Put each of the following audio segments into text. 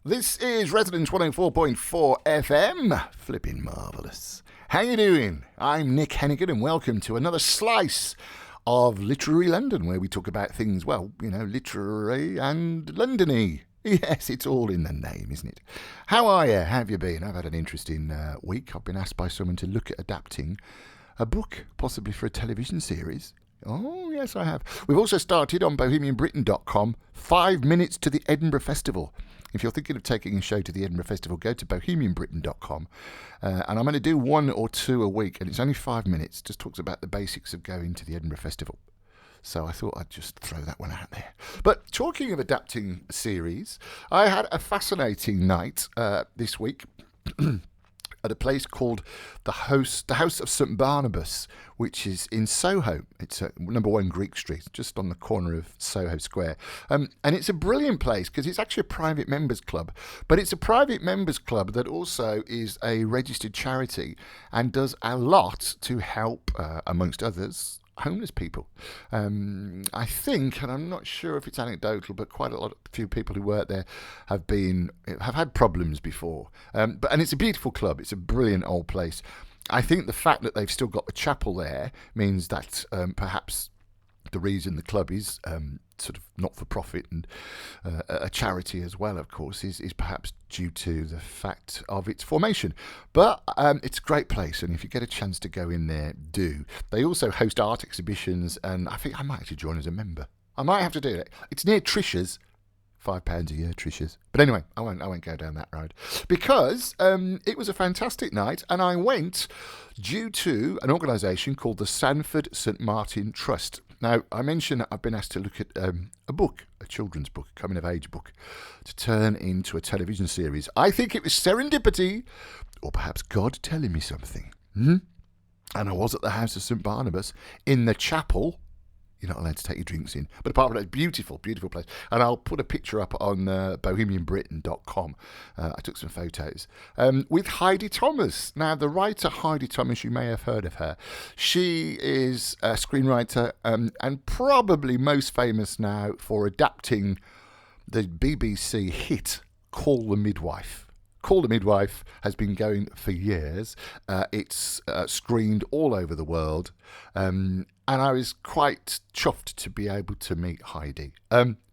This is Resonance 104.4 FM. Flipping marvellous. How you doing? I'm Nick Hennegan and welcome to another slice of Literary London where we talk about things, well, literary and London-y. Yes, it's all in the name, isn't it? How are you? How have you been? I've had an interesting week. I've been asked by someone to look at adapting a book, possibly for a television series. Oh, yes, I have. We've also started on bohemianbritain.com 5 minutes to the Edinburgh Festival. If you're thinking of taking a show to the Edinburgh Festival, go to bohemianbritain.com. And I'm going to do 1 or 2 a week, and it's only 5 minutes. Just talks about the basics of going to the Edinburgh Festival. So I thought I'd just throw that one out there. But talking of adapting a series, I had a fascinating night this week at a place called the House of St Barnabas, which is in Soho. It's at number 1 Greek Street, just on the corner of Soho Square. And it's a brilliant place because it's actually a private members club. But it's a private members club that also is a registered charity and does a lot to help, amongst others, homeless people. I think, and I'm not sure if it's anecdotal, but quite a few people who work there have had problems before. And it's a beautiful club. It's a brilliant old place. I think the fact that they've still got the chapel there means that perhaps the reason the club is sort of not-for-profit and a charity as well, of course, is perhaps due to the fact of its formation. But it's a great place, and if you get a chance to go in there, do. They also host art exhibitions, and I think I might actually join as a member. I might have to do it. It's near Trisha's. £5 a year, Trisha's. But anyway, I won't go down that road. Because it was a fantastic night, and I went due to an organisation called the Sandford St Martin Trust. Now, I mentioned that I've been asked to look at a book, a children's book, a coming-of-age book, to turn into a television series. I think it was serendipity, or perhaps God telling me something. And I was at the House of St Barnabas, in the chapel. You're not allowed to take your drinks in. But apart from that, beautiful, beautiful place. And I'll put a picture up on bohemianbritain.com. I took some photos. With Heidi Thomas. Now, the writer Heidi Thomas, you may have heard of her. She is a screenwriter and probably most famous now for adapting the BBC hit Call the Midwife. Call the Midwife has been going for years. It's screened all over the world. And I was quite chuffed to be able to meet Heidi.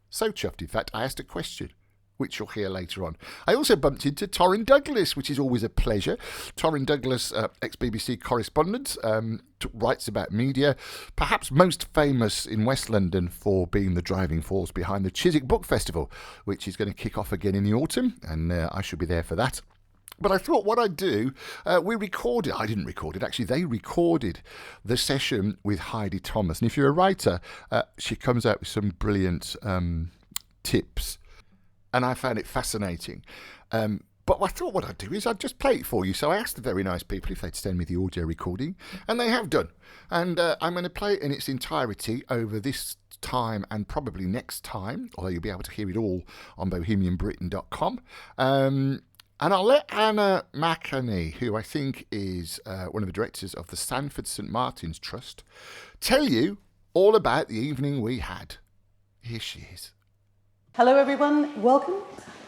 So chuffed, in fact, I asked a question, which you'll hear later on. I also bumped into Torrin Douglas, which is always a pleasure. Torrin Douglas, ex-BBC correspondent, writes about media, perhaps most famous in West London for being the driving force behind the Chiswick Book Festival, which is going to kick off again in the autumn, and I should be there for that. But I thought what I'd do, I didn't record it, actually they recorded the session with Heidi Thomas. And if you're a writer, she comes out with some brilliant tips. And I found it fascinating. But I thought what I'd do is I'd just play it for you. So I asked the very nice people if they'd send me the audio recording, and they have done. And I'm going to play it in its entirety over this time and probably next time, although you'll be able to hear it all on bohemianbritain.com. And I'll let Anna McAnee, who I think is one of the directors of the Sandford St Martin's Trust, tell you all about the evening we had. Here she is. Hello everyone, welcome.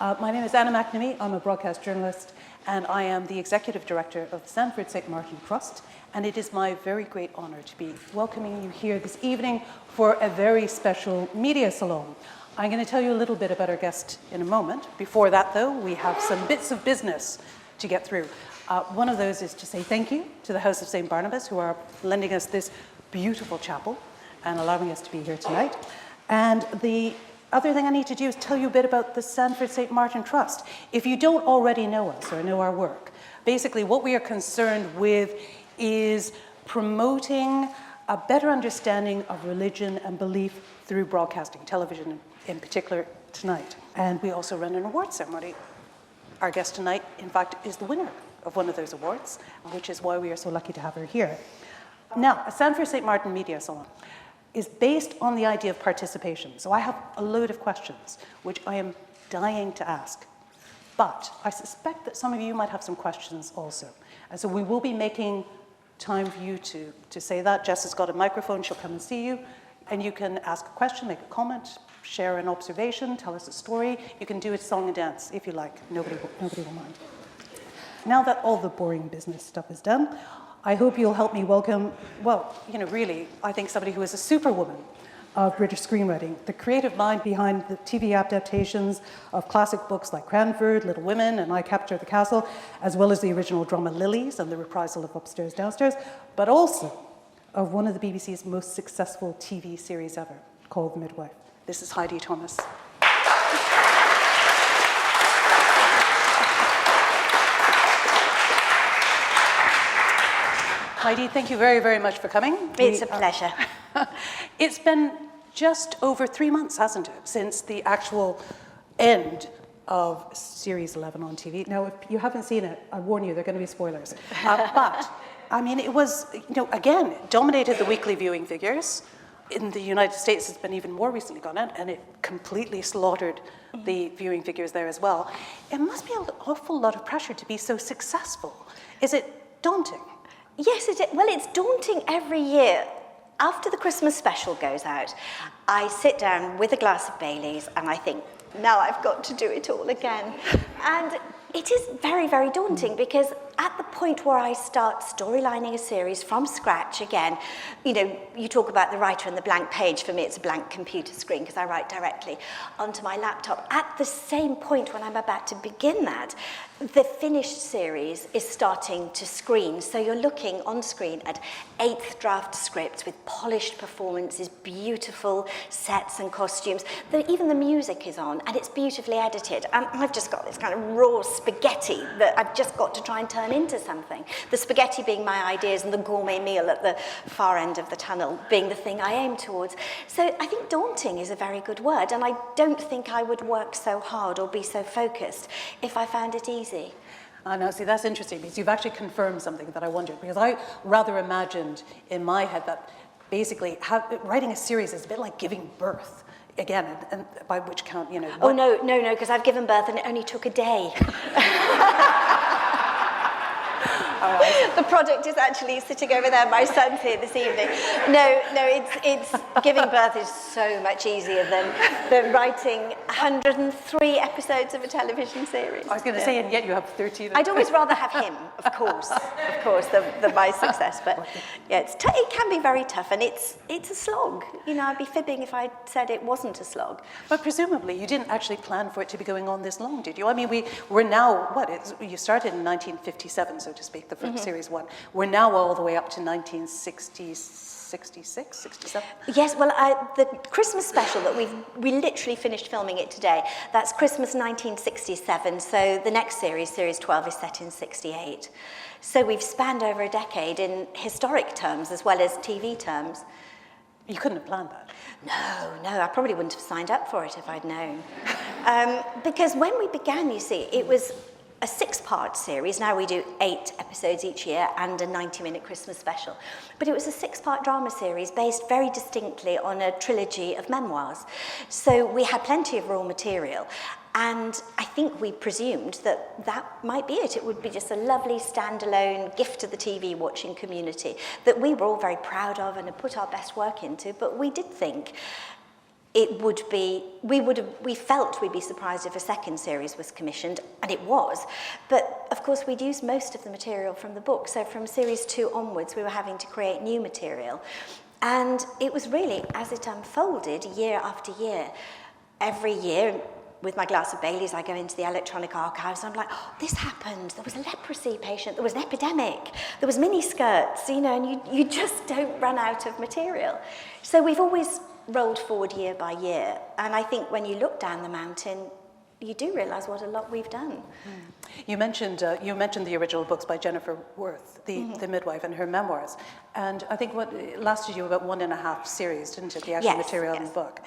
My name is Anna McNamee. I'm a broadcast journalist and I am the Executive Director of the Sandford St Martin Trust, and it is my very great honour to be welcoming you here this evening for a very special media salon. I'm going to tell you a little bit about our guest in a moment. Before that though, we have some bits of business to get through. One of those is to say thank you to the House of St Barnabas, who are lending us this beautiful chapel and allowing us to be here tonight. And the other thing I need to do is tell you a bit about the Sandford St Martin Trust. If you don't already know us or know our work, basically what we are concerned with is promoting a better understanding of religion and belief through broadcasting, television in particular tonight. And we also run an award ceremony. Our guest tonight, in fact, is the winner of one of those awards, which is why we are so lucky to have her here. Now, a Sandford St Martin Media Salon is based on the idea of participation. So I have a load of questions, which I am dying to ask. But I suspect that some of you might have some questions also. And so we will be making time for you to say that. Jess has got a microphone, she'll come and see you. and you can ask a question, make a comment, share an observation, tell us a story. You can do a song and dance if you like. Nobody will mind. Now that all the boring business stuff is done, I hope you'll help me welcome, well, really, I think somebody who is a superwoman of British screenwriting, the creative mind behind the TV adaptations of classic books like Cranford, Little Women, and I Capture the Castle, as well as the original drama Lilies and the reprisal of Upstairs, Downstairs, but also of one of the BBC's most successful TV series ever, Call the Midwife. This is Heidi Thomas. Heidi, thank you very, very much for coming. It's a pleasure. It's been just over 3 months, hasn't it, since the actual end of Series 11 on TV. Now, if you haven't seen it, I warn you, there are going to be spoilers. But, I mean, it was, again, it dominated the weekly viewing figures. In the United States, it's been even more recently gone out, and it completely slaughtered the viewing figures there as well. It must be an awful lot of pressure to be so successful. Is it daunting? Yes, it is. Well, it's daunting every year. After the Christmas special goes out, I sit down with a glass of Baileys and I think, now I've got to do it all again. And it is very, very daunting because at the point where I start storylining a series from scratch again, you talk about the writer and the blank page. For me, it's a blank computer screen because I write directly onto my laptop. At the same point when I'm about to begin that, the finished series is starting to screen. So you're looking on screen at 8th draft scripts with polished performances, beautiful sets and costumes. Even the music is on and it's beautifully edited. And I've just got this kind of raw spaghetti that I've just got to try and turn into something. The spaghetti being my ideas and the gourmet meal at the far end of the tunnel being the thing I aim towards. So I think daunting is a very good word, and I don't think I would work so hard or be so focused if I found it easy. No, see, that's interesting because you've actually confirmed something that I wondered, because I rather imagined in my head that basically writing a series is a bit like giving birth. Again, and by which count, Oh, no, because I've given birth and it only took a day. The product is actually sitting over there. My son's here this evening. No, it's giving birth is so much easier than writing 103 episodes of a television series. I was going to say, and yet you have 13. I'd always rather have him, of course, than my success. But yeah, it can be very tough, and it's a slog. I'd be fibbing if I said it wasn't a slog. But presumably, you didn't actually plan for it to be going on this long, did you? I mean, we're now you started in 1957, so to speak. The first series one. We're now all the way up to 1966, 67? Yes, well, the Christmas special that we literally finished filming it today, that's Christmas 1967, so the next series, Series 12, is set in 68. So we've spanned over a decade in historic terms as well as TV terms. You couldn't have planned that. No, I probably wouldn't have signed up for it if I'd known. Because when we began, you see, it was a 6-part series. Now we do 8 episodes each year and a 90-minute Christmas special. But it was a 6-part drama series based very distinctly on a trilogy of memoirs. So we had plenty of raw material. And I think we presumed that might be it. It would be just a lovely standalone gift to the TV watching community that we were all very proud of and had put our best work into. But we did think it would be, we felt we'd be surprised if a second series was commissioned, and it was. But of course, we'd used most of the material from the book. So from series 2 onwards, we were having to create new material. And it was really, as it unfolded year after year, every year, with my glass of Baileys, I go into the electronic archives and I'm like, oh, this happened. There was a leprosy patient. There was an epidemic. There was mini skirts, and you just don't run out of material. So we've always rolled forward year by year. And I think when you look down the mountain, you do realise what a lot we've done. You mentioned the original books by Jennifer Worth, the midwife, and her memoirs. And I think what lasted you about 1.5 series, didn't it? The actual material in the book.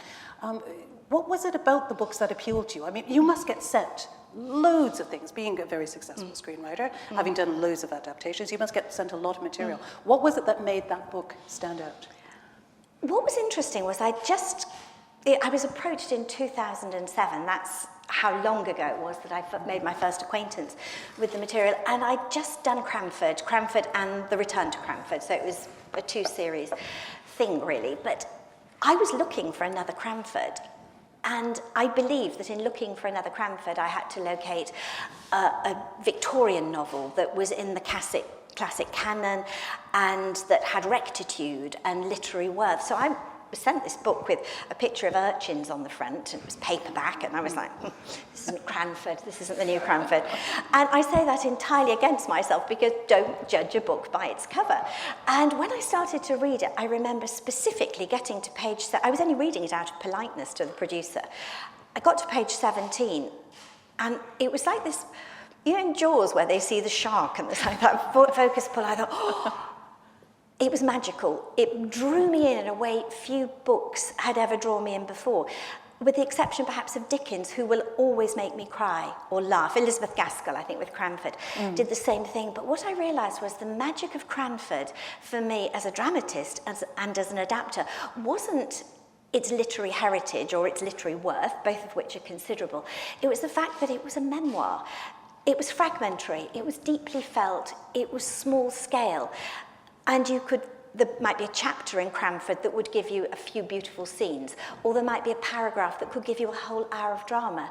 What was it about the books that appealed to you? I mean, you must get sent loads of things. Being a very successful screenwriter, having done loads of adaptations, you must get sent a lot of material. What was it that made that book stand out? What was interesting was I was approached in 2007. That's how long ago it was that I made my first acquaintance with the material. And I'd just done Cranford and The Return to Cranford. So it was a 2-series thing, really. But I was looking for another Cranford. And I believe that in looking for another Cranford, I had to locate a Victorian novel that was in the classic canon and that had rectitude and literary worth. So I sent this book with a picture of urchins on the front, and it was paperback, and I was like, this isn't Cranford, this isn't the new Cranford. And I say that entirely against myself, because don't judge a book by its cover. And when I started to read it, I remember specifically getting to I was only reading it out of politeness to the producer. I got to page 17, and it was like this, you know, in Jaws, where they see the shark and there's like that focus pull. I thought, oh, it was magical. It drew me in a way few books had ever drawn me in before, with the exception perhaps of Dickens, who will always make me cry or laugh. Elizabeth Gaskell, I think, with Cranford, did the same thing. But what I realised was the magic of Cranford, for me as a dramatist and as an adapter, wasn't its literary heritage or its literary worth, both of which are considerable. It was the fact that it was a memoir. It was fragmentary, it was deeply felt, it was small scale. And there might be a chapter in Cranford that would give you a few beautiful scenes, or there might be a paragraph that could give you a whole hour of drama.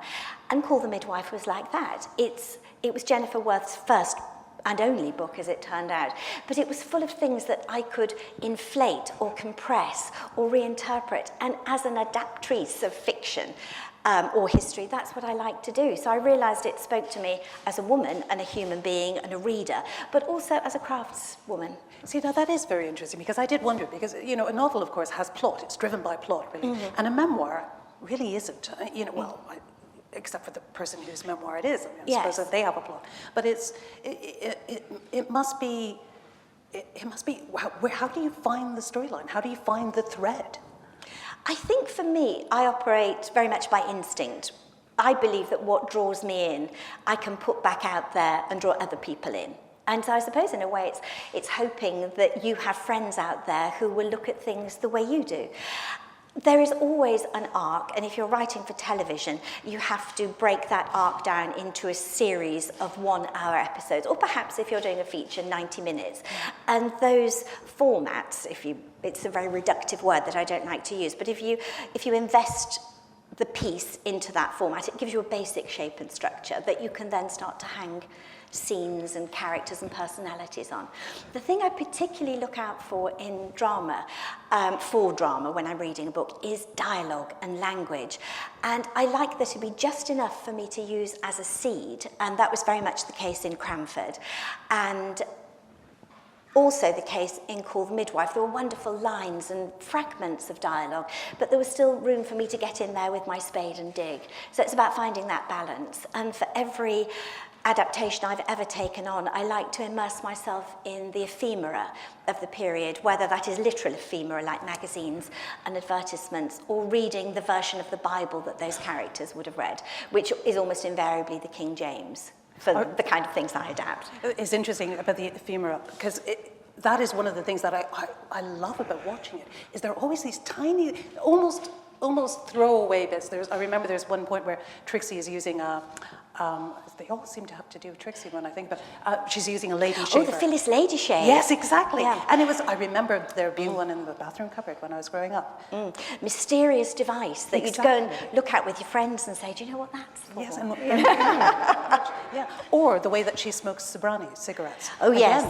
And Call the Midwife was like that. It was Jennifer Worth's first and only book, as it turned out. But it was full of things that I could inflate or compress or reinterpret. And as an adaptrice of fiction, or history, that's what I like to do. So I realised it spoke to me as a woman and a human being and a reader, but also as a craftswoman. See, now that is very interesting, because I did wonder, because, you know, a novel, of course, has plot. It's driven by plot, really. And a memoir really isn't, you know, well, except for the person whose memoir it is. I suppose that they have a plot. But it must be, how do you find the storyline? How do you find the thread? I think for me, I operate very much by instinct. I believe that what draws me in, I can put back out there and draw other people in. And so I suppose in a way it's hoping that you have friends out there who will look at things the way you do. There is always an arc, and if you're writing for television, you have to break that arc down into a series of 1 hour episodes, or perhaps if you're doing a feature, 90 minutes. And those formats, it's a very reductive word that I don't like to use, but if you invest the piece into that format, it gives you a basic shape and structure that you can then start to hang scenes and characters and personalities on. The thing I particularly look out for in drama, when I'm reading a book, is dialogue and language. And I like there to be just enough for me to use as a seed, and that was very much the case in Cranford. And also the case in Call the Midwife. There were wonderful lines and fragments of dialogue, but there was still room for me to get in there with my spade and dig. So it's about finding that balance. And for every adaptation I've ever taken on, I like to immerse myself in the ephemera of the period, whether that is literal ephemera like magazines and advertisements, or reading the version of the Bible that those characters would have read, which is almost invariably the King James, for the kind of things I adapt. It's interesting about the ephemera, because that is one of the things that I love about watching it, is there are always these tiny, almost throwaway bits. I remember there's one point where Trixie is using they all seem to have to do with Trixie when I think, but she's using a lady shaver. Oh, the Phyllis Lady Shave. Yes, exactly. Yeah. And I remember there being one in the bathroom cupboard when I was growing up. Mysterious device that you'd go and look at with your friends and say, do you know what that's for? Yes, yeah. Or the way that she smokes Sobrani cigarettes. Oh, yes.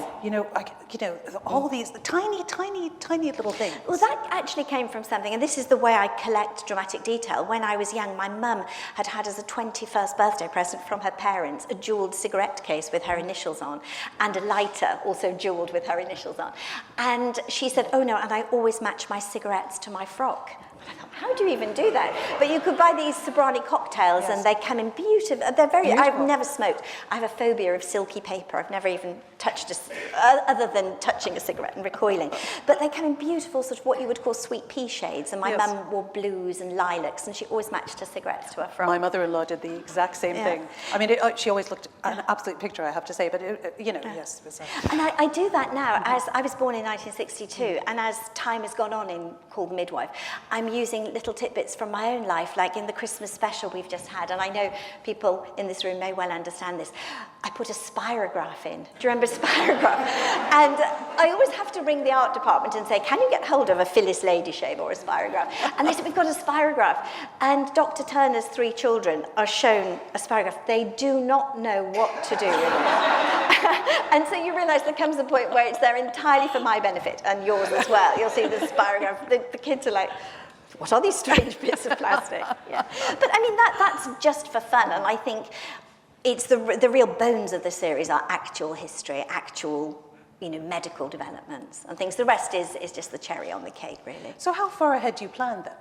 Again, all these tiny little things. Well, that actually came from something, and this is the way I collect dramatic detail. When I was young, my mum had as a 21st birthday present from her parents a jewelled cigarette case with her initials on, and a lighter also jewelled with her initials on. And she said, oh no, and I always match my cigarettes to my frock. I thought, how do you even do that? But you could buy these Sobrani cocktails, and they come in beautiful. They're very. Beautiful. I've never smoked. I have a phobia of silky paper. I've never even touched other than touching a cigarette and recoiling. But they come in beautiful, sort of what you would call sweet pea shades. And my mum wore blues and lilacs, and she always matched her cigarettes to her frock. My mother-in-law did the exact same thing. I mean, she always looked an absolute picture, I have to say. But yes. It was, and I do that now. As I was born in 1962, and as time has gone on in Call the Midwife, I'm using little tidbits from my own life, like in the Christmas special we've just had, and I know people in this room may well understand this. I put a spirograph in. Do you remember spirograph? And I always have to ring the art department and say, can you get hold of a Phyllis Ladyshave or a spirograph? And they said, we've got a spirograph. And Dr. Turner's 3 children are shown a spirograph. They do not know what to do with it. And so you realise there comes a point where it's there entirely for my benefit and yours as well. You'll see the spirograph. The kids are like, what are these strange bits of plastic? Yeah. But I mean, that's just for fun. And I think it's the real bones of the series are actual history, actual, medical developments and things. The rest is just the cherry on the cake, really. So how far ahead do you plan then?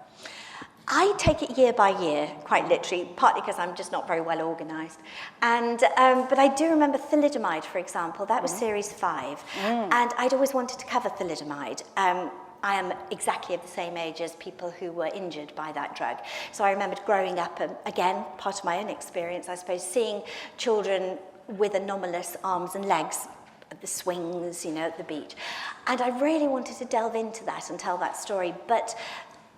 I take it year by year, quite literally, partly because I'm just not very well organised. And but I do remember thalidomide, for example. That was series 5, and I'd always wanted to cover thalidomide. I am exactly of the same age as people who were injured by that drug. So I remembered growing up, and again, part of my own experience, I suppose, seeing children with anomalous arms and legs at the swings, at the beach. And I really wanted to delve into that and tell that story. But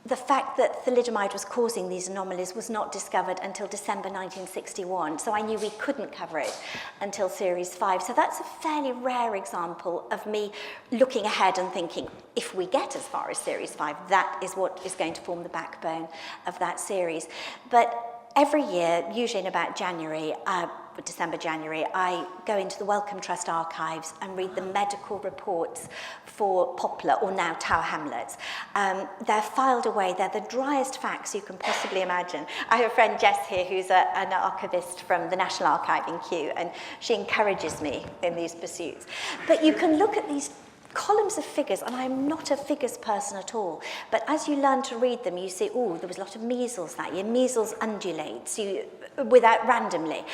the fact that thalidomide was causing these anomalies was not discovered until December 1961, so I knew we couldn't cover it until series 5. So that's a fairly rare example of me looking ahead and thinking, if we get as far as series 5, that is what is going to form the backbone of that series. But every year, usually in about December, January, I go into the Wellcome Trust archives and read the medical reports for Poplar, or now Tower Hamlets. They're filed away. They're the driest facts you can possibly imagine. I have a friend, Jess, here, who's an archivist from the National Archive in Kew, and she encourages me in these pursuits. But you can look at these columns of figures, and I'm not a figures person at all, but as you learn to read them, you see, there was a lot of measles that year. Measles undulates without randomly.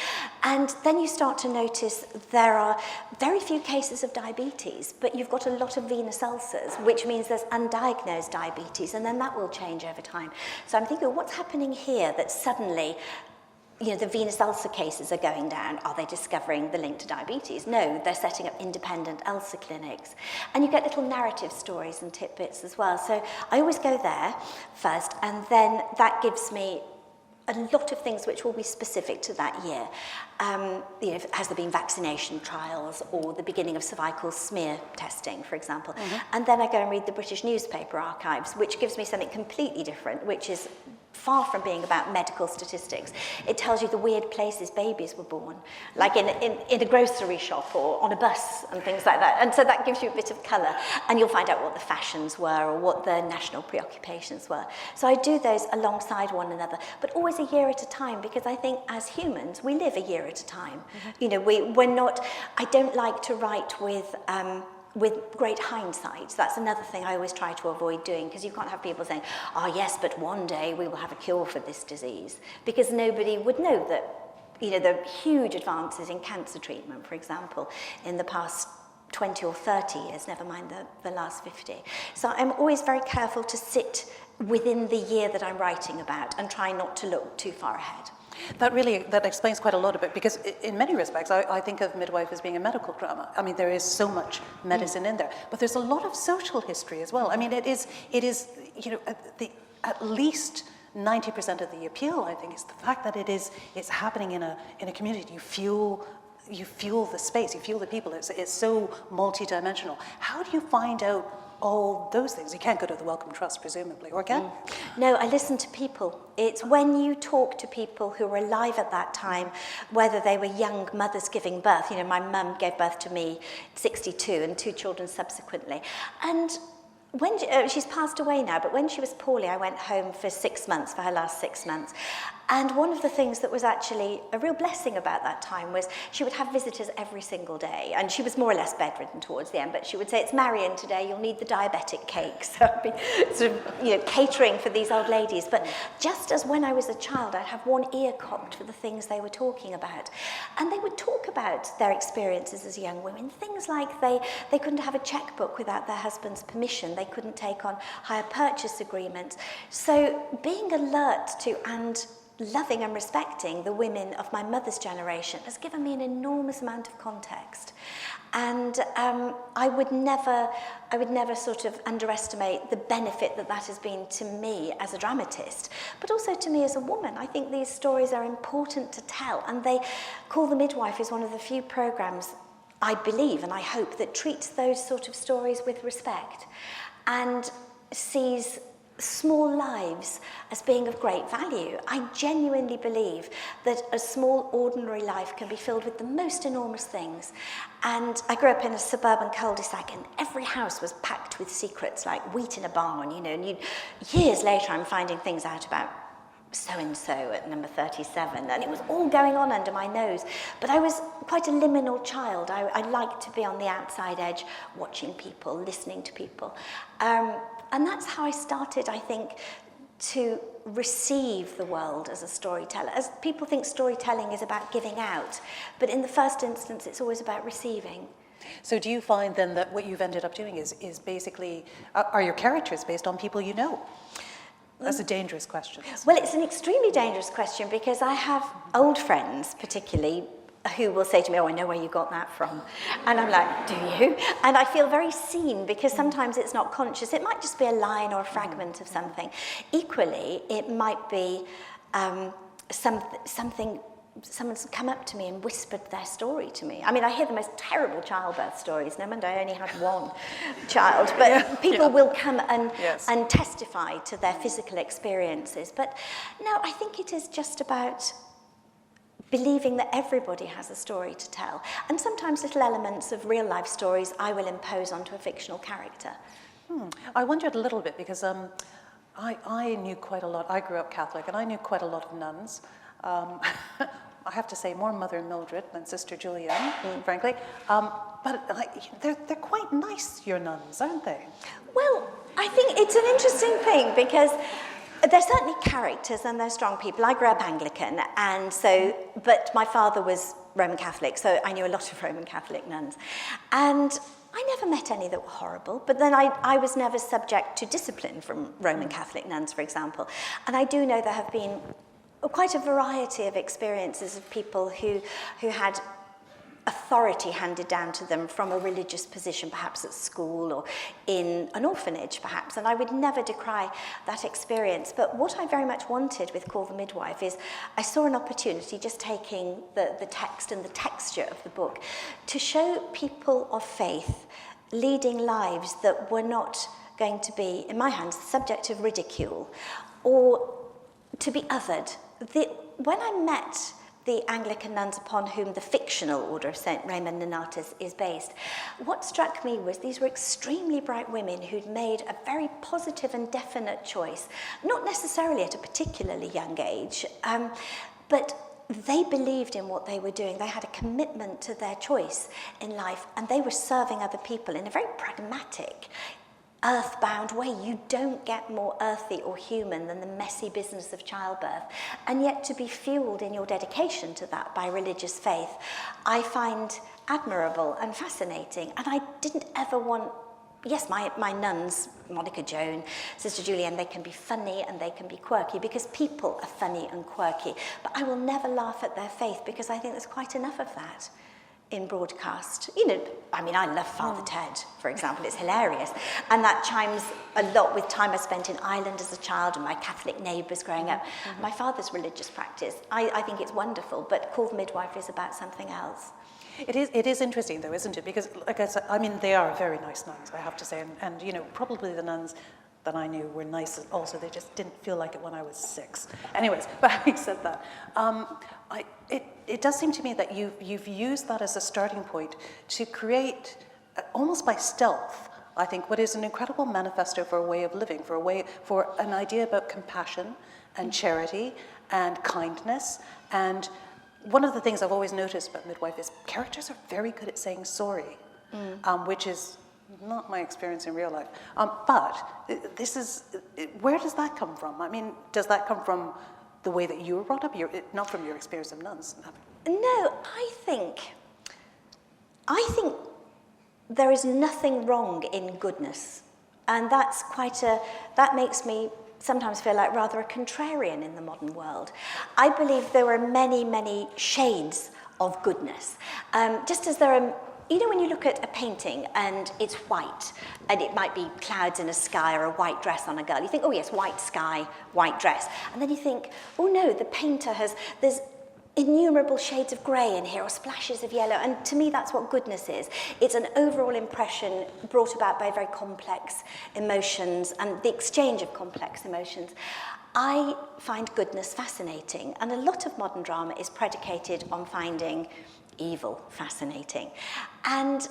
And then you start to notice there are very few cases of diabetes, but you've got a lot of venous ulcers, which means there's undiagnosed diabetes, and then that will change over time. So I'm thinking, what's happening here that suddenly the venous ulcer cases are going down? Are they discovering the link to diabetes? No, they're setting up independent ulcer clinics. And you get little narrative stories and tidbits as well. So I always go there first, and then that gives me a lot of things which will be specific to that year. Has there been vaccination trials or the beginning of cervical smear testing, for example? And then I go and read the British newspaper archives, which gives me something completely different, which is far from being about medical statistics. It tells you the weird places babies were born, like in a grocery shop or on a bus and things like that. And so that gives you a bit of colour, and you'll find out what the fashions were or what the national preoccupations were. So I do those alongside one another, but always a year at a time, because I think as humans, we live a year at a time. We're not, I don't like to write with great hindsight. That's another thing I always try to avoid doing, because you can't have people saying, yes, but one day we will have a cure for this disease, because nobody would know that, the huge advances in cancer treatment, for example, in the past 20 or 30 years, never mind the last 50. So I'm always very careful to sit within the year that I'm writing about and try not to look too far ahead. That explains quite a lot of it, because in many respects, I think of Midwife as being a medical drama. I mean, there is so much medicine in there, but there's a lot of social history as well. I mean, it is at least 90% of the appeal, I think, is the fact that it's happening in a community. You feel the space, you feel the people. It's so multidimensional. How do you find out all those things? You can't go to the Wellcome Trust, presumably, or can? No, I listen to people. It's when you talk to people who were alive at that time, whether they were young mothers giving birth. My mum gave birth to me at 62 and 2 children subsequently. And when she's passed away now, but when she was poorly, I went home for 6 months, for her last 6 months. And one of the things that was actually a real blessing about that time was she would have visitors every single day. And she was more or less bedridden towards the end, but she would say, it's Marion today, you'll need the diabetic cake. So I'd be sort of, catering for these old ladies. But just as when I was a child, I'd have one ear cocked for the things they were talking about. And they would talk about their experiences as young women. Things like they couldn't have a checkbook without their husband's permission. They couldn't take on hire purchase agreements. So being alert to and loving and respecting the women of my mother's generation has given me an enormous amount of context. And I would never sort of underestimate the benefit that has been to me as a dramatist, but also to me as a woman. I think these stories are important to tell, and Call the Midwife is one of the few programmes, I believe and I hope, that treats those sort of stories with respect and sees small lives as being of great value. I genuinely believe that a small, ordinary life can be filled with the most enormous things. And I grew up in a suburban cul-de-sac, and every house was packed with secrets, like wheat in a barn, and years later I'm finding things out about so-and-so at number 37, and it was all going on under my nose. But I was quite a liminal child. I liked to be on the outside edge, watching people, listening to people. And that's how I started, I think, to receive the world as a storyteller. As people think storytelling is about giving out, but in the first instance, it's always about receiving. So do you find then that what you've ended up doing is basically, are your characters based on people you know? That's a dangerous question. Well, it's an extremely dangerous question, because I have old friends, particularly, who will say to me, "Oh, I know where you got that from." And I'm like, "Do you?" And I feel very seen, because sometimes it's not conscious. It might just be a line or a fragment of something. Equally, it might be something, someone's come up to me and whispered their story to me. I mean, I hear the most terrible childbirth stories. No wonder I only had one child. But people will come and testify to their physical experiences. But no, I think it is just about believing that everybody has a story to tell. And sometimes little elements of real life stories I will impose onto a fictional character. I wondered a little bit, because I knew quite a lot. I grew up Catholic, and I knew quite a lot of nuns. I have to say, more Mother Mildred than Sister Julianne, frankly. But they're quite nice, your nuns, aren't they? Well, I think it's an interesting thing, because they're certainly characters and they're strong people. I grew up Anglican, but my father was Roman Catholic, so I knew a lot of Roman Catholic nuns. And I never met any that were horrible, but then I was never subject to discipline from Roman Catholic nuns, for example. And I do know there have been quite a variety of experiences of people who had authority handed down to them from a religious position, perhaps at school or in an orphanage, perhaps. And I would never decry that experience. But what I very much wanted with Call the Midwife is I saw an opportunity, just taking the text and the texture of the book, to show people of faith leading lives that were not going to be, in my hands, the subject of ridicule or to be othered. When I met the Anglican nuns upon whom the fictional Order of St. Raymond Nonatus is based, what struck me was these were extremely bright women who'd made a very positive and definite choice, not necessarily at a particularly young age, but they believed in what they were doing. They had a commitment to their choice in life, and they were serving other people in a very pragmatic, earthbound way. You don't get more earthy or human than the messy business of childbirth. And yet to be fueled in your dedication to that by religious faith, I find admirable and fascinating. And I didn't ever want, yes, my nuns, Monica Joan, Sister Julianne, they can be funny and they can be quirky because people are funny and quirky. But I will never laugh at their faith, because I think there's quite enough of that in broadcast. I love Father Ted, for example. It's hilarious. And that chimes a lot with time I spent in Ireland as a child and my Catholic neighbours growing up. My father's religious practice. I think it's wonderful, but Call the Midwife is about something else. It is interesting, though, isn't it? Because, like I said, they are very nice nuns, I have to say. And probably the nuns that I knew were nice also. They just didn't feel like it when I was 6. Anyways, but having said that, it does seem to me that you've used that as a starting point to create, almost by stealth, I think, what is an incredible manifesto for a way of living, for an idea about compassion and charity and kindness. And one of the things I've always noticed about Midwife is characters are very good at saying sorry, which is not my experience in real life. But where does that come from? Does that come from the way that you were brought up? Not from your experience of nuns? No, I think there is nothing wrong in goodness. And that makes me sometimes feel like rather a contrarian in the modern world. I believe there are many, many shades of goodness. Just as there are, you know, when you look at a painting and it's white, and it might be clouds in a sky or a white dress on a girl, you think, oh yes, white sky, white dress. And then you think, oh no, the painter there's innumerable shades of grey in here or splashes of yellow. And to me, that's what goodness is. It's an overall impression brought about by very complex emotions and the exchange of complex emotions. I find goodness fascinating, and a lot of modern drama is predicated on finding evil fascinating. And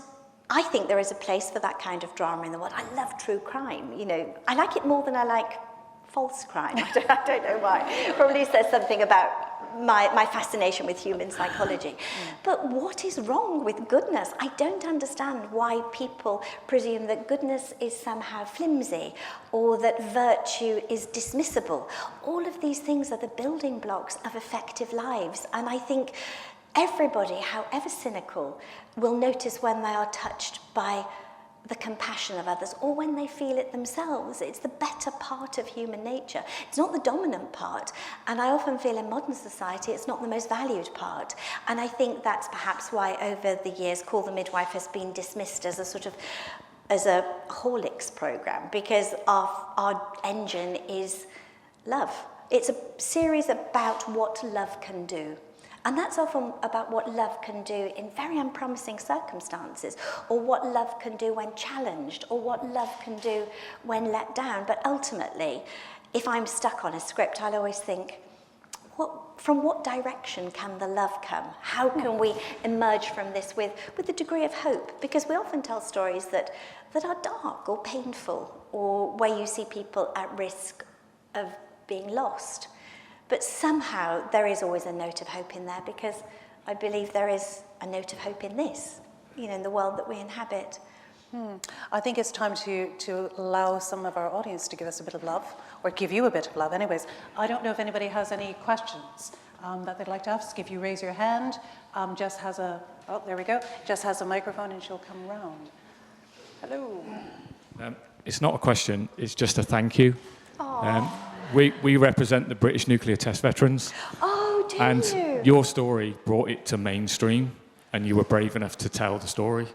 I think there is a place for that kind of drama in the world. I love true crime. You know, I like it more than I like false crime. I don't know why. It probably says something about my fascination with human psychology. But what is wrong with goodness? I don't understand why people presume that goodness is somehow flimsy or that virtue is dismissible. All of these things are the building blocks of effective lives. And I think everybody, however cynical, will notice when they are touched by the compassion of others, or when they feel it themselves. It's the better part of human nature. It's not the dominant part. And I often feel in modern society it's not the most valued part. And I think that's perhaps why over the years Call the Midwife has been dismissed as a Horlicks programme, because our engine is love. It's a series about what love can do. And that's often about what love can do in very unpromising circumstances, or what love can do when challenged, or what love can do when let down. But ultimately, if I'm stuck on a script, I'll always think, from what direction can the love come? How can we emerge from this with a degree of hope? Because we often tell stories that are dark or painful, or where you see people at risk of being lost. But somehow there is always a note of hope in there, because I believe there is a note of hope in this, you know, in the world that we inhabit. I think it's time to allow some of our audience to give us a bit of love, or give you a bit of love anyways. I don't know if anybody has any questions that they'd like to ask. If you raise your hand, Jess has there we go. Jess has a microphone and she'll come round. Hello. It's not a question, it's just a thank you. We represent the British nuclear test veterans. Oh, do and you? Your story brought it to mainstream, and you were brave enough to tell the story.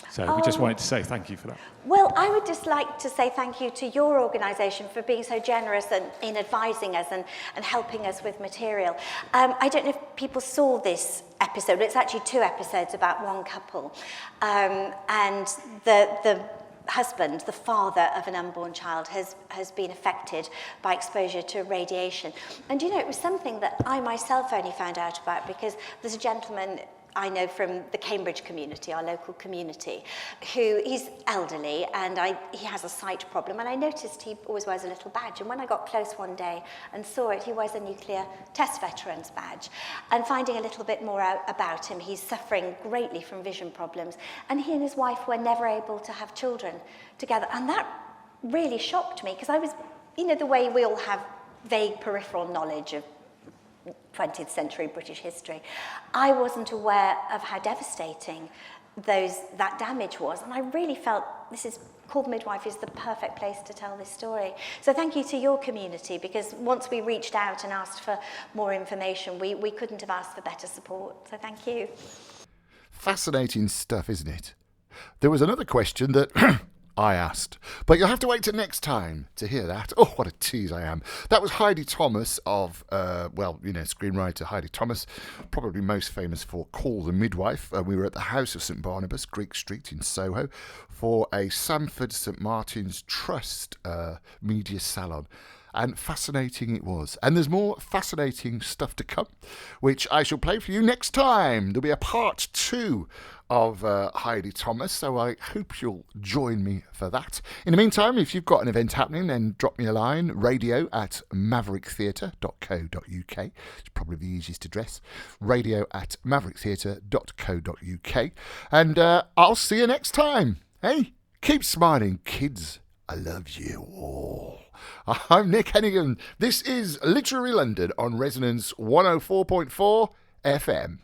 So we just wanted to say thank you for that. Well, I would just like to say thank you to your organisation for being so generous in advising us and helping us with material. I don't know if people saw this episode, but it's actually 2 episodes about one couple. And the husband, the father of an unborn child, has been affected by exposure to radiation. And you know, it was something that I myself only found out about because there's a gentleman I know from the Cambridge community, our local community, he's elderly and he has a sight problem, and I noticed he always wears a little badge, and when I got close one day and saw it, he wears a nuclear test veterans badge. And finding a little bit more out about him, he's suffering greatly from vision problems, and he and his wife were never able to have children together. And that really shocked me, because I was, you know, the way we all have vague peripheral knowledge of 20th century British history, I wasn't aware of how devastating that damage was, and I really felt Call the Midwife is the perfect place to tell this story. So thank you to your community, because once we reached out and asked for more information, we couldn't have asked for better support. So thank you. Fascinating stuff, isn't it? There was another question that I asked, but you'll have to wait till next time to hear that. Oh, what a tease I am. That was Heidi Thomas of, screenwriter Heidi Thomas, probably most famous for Call the Midwife. We were at the house of St Barnabas, Greek Street in Soho, for a Sandford St Martin's Trust media salon. And fascinating it was. And there's more fascinating stuff to come, which I shall play for you next time. There'll be a part 2 of Heidi Thomas, so I hope you'll join me for that. In the meantime, if you've got an event happening, then drop me a line, radio@mavericktheatre.co.uk. It's probably the easiest address, radio@mavericktheatre.co.uk. And I'll see you next time. Hey, keep smiling, kids. I love you all. I'm Nick Hennegan. This is Literary London on Resonance 104.4 FM.